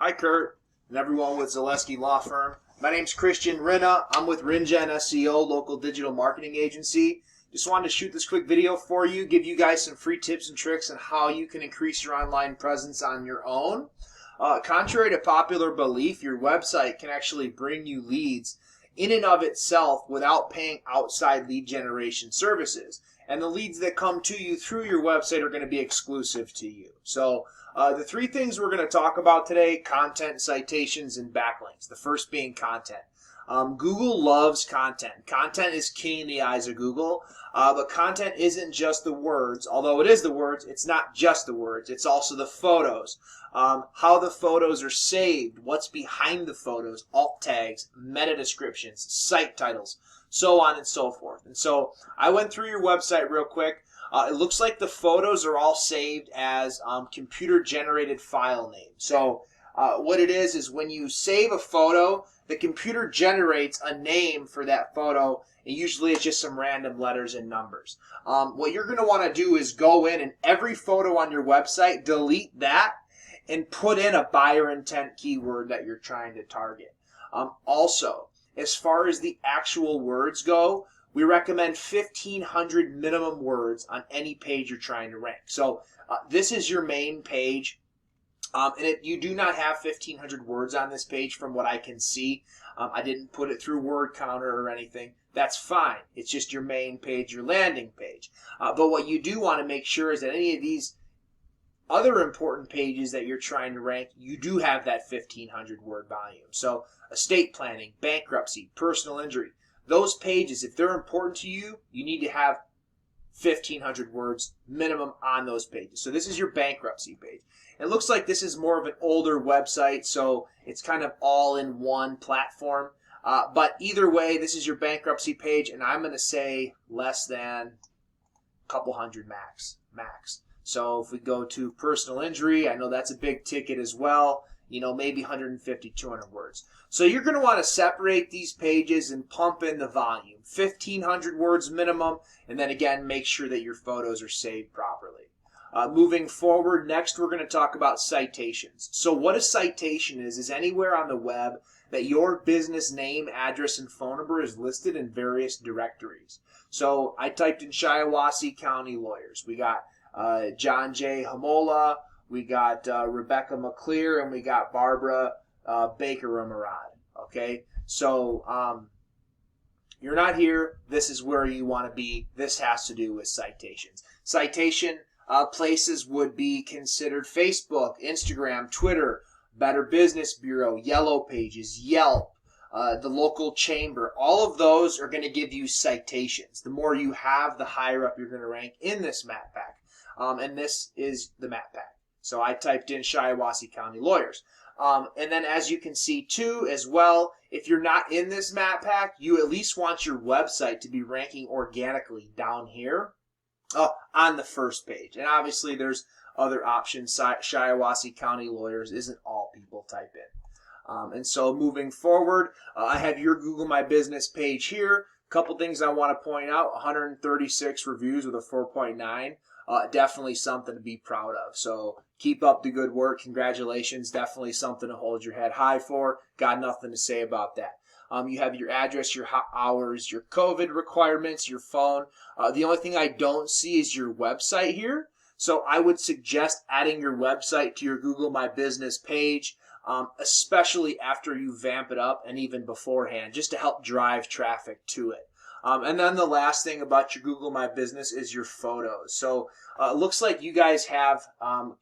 Hi, Kurt, and everyone with Zaleski Law Firm. My name's Christian Rinna. I'm with RinGen SEO, local digital marketing agency. Just wanted to shoot this quick video for you, give you guys some free tips and tricks on how you can increase your online presence on your own. Contrary to popular belief, your website can actually bring you leads in and of itself without paying outside lead generation services. And the leads that come to you through your website are going to be exclusive to you. So the three things we're going to talk about today: content, citations, and backlinks. The first being content. Google loves content. Content is king in the eyes of Google, but content isn't just the words. Although it is the words, it's not just the words. It's also the photos, how the photos are saved, what's behind the photos, alt tags, meta descriptions, site titles, so on and so forth. And so I went through your website real quick. It looks like the photos are all saved as computer-generated file names. So what it is when you save a photo, the computer generates a name for that photo, and usually it's just some random letters and numbers. What you're going to want to do is go in and every photo on your website, delete that, and put in a buyer intent keyword that you're trying to target. Also, as far as the actual words go, we recommend 1,500 minimum words on any page you're trying to rank. So this is your main page. You do not have 1,500 words on this page from what I can see. I didn't put it through word counter or anything. That's fine. It's just your main page, your landing page. But what you do want to make sure is that any of these other important pages that you're trying to rank, you do have that 1,500 word volume. So estate planning, bankruptcy, personal injury, those pages, if they're important to you, you need to have 1,500 words minimum on those pages. So this is your bankruptcy page. It looks like this is more of an older website, so it's kind of all in one platform. But either way, this is your bankruptcy page, and I'm going to say less than a couple hundred max. So if we go to personal injury, I know that's a big ticket as well, maybe 150, 200 words. So you're going to want to separate these pages and pump in the volume, 1,500 words minimum, and then again, make sure that your photos are saved properly. Moving forward, next we're going to talk about citations. So what a citation is anywhere on the web that your business name, address, and phone number is listed in various directories. So I typed in Shiawassee County Lawyers. We got John J. Hamola, we got Rebecca McClear, and we got Barbara Baker Murad. Okay, so you're not here. This is where you want to be. This has to do with citations. Citation places would be considered Facebook, Instagram, Twitter, Better Business Bureau, Yellow Pages, Yelp, the local chamber. All of those are going to give you citations. The more you have, the higher up you're going to rank in this map pack. And this is the map pack. So I typed in Shiawassee County Lawyers. And then as you can see too as well, if you're not in this map pack, you at least want your website to be ranking organically down here on the first page. And obviously there's other options. Shiawassee County Lawyers isn't all people type in. And so moving forward, I have your Google My Business page here. A couple things I want to point out: 136 reviews with a 4.9. Definitely something to be proud of. So keep up the good work. Congratulations. Definitely something to hold your head high for. Got nothing to say about that. You have your address, your hours, your COVID requirements, your phone. The only thing I don't see is your website here. So I would suggest adding your website to your Google My Business page, especially after you vamp it up and even beforehand, just to help drive traffic to it. And then the last thing about your Google My Business is your photos. So it looks like you guys have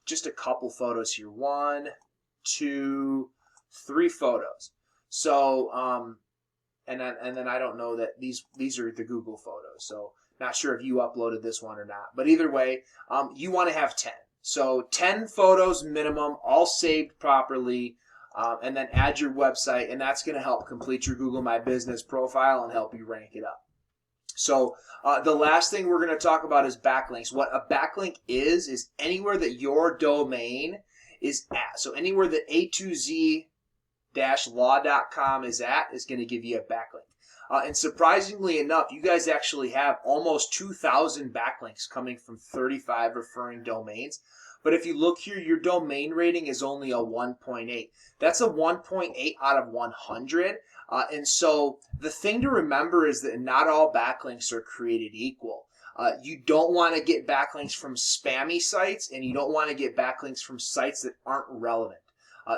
just a couple photos here. 1, 2, 3 photos. So and then I don't know that these are the Google photos. So not sure if you uploaded this one or not. But either way, you want to have 10. So 10 photos minimum, all saved properly. And then add your website, and that's going to help complete your Google My Business profile and help you rank it up. So the last thing we're going to talk about is backlinks. What a backlink is anywhere that your domain is at. So anywhere that A2Z-law.com is at is going to give you a backlink. And surprisingly enough, you guys actually have almost 2,000 backlinks coming from 35 referring domains. But if you look here, your domain rating is only a 1.8. That's a 1.8 out of 100. And so the thing to remember is that not all backlinks are created equal. You don't want to get backlinks from spammy sites, and you don't want to get backlinks from sites that aren't relevant.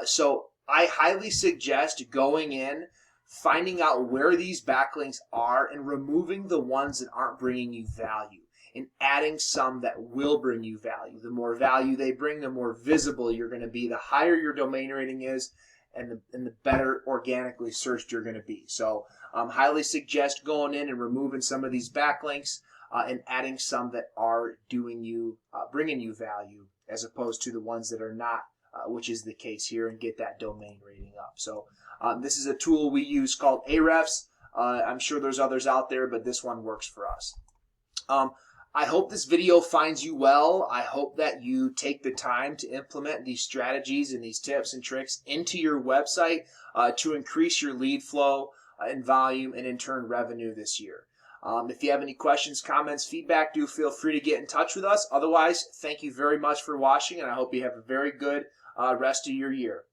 So I highly suggest going in, finding out where these backlinks are, and removing the ones that aren't bringing you value, and adding some that will bring you value. The more value they bring, the more visible you're going to be, the higher your domain rating is, and the better organically searched you're going to be. So highly suggest going in and removing some of these backlinks and adding some that are bringing you value, as opposed to the ones that are not, which is the case here, and get that domain rating up. So this is a tool we use called Ahrefs. I'm sure there's others out there, but this one works for us. I hope this video finds you well. I hope that you take the time to implement these strategies and these tips and tricks into your website to increase your lead flow and volume, and in turn revenue this year. If you have any questions, comments, feedback, do feel free to get in touch with us. Otherwise, thank you very much for watching, and I hope you have a very good rest of your year.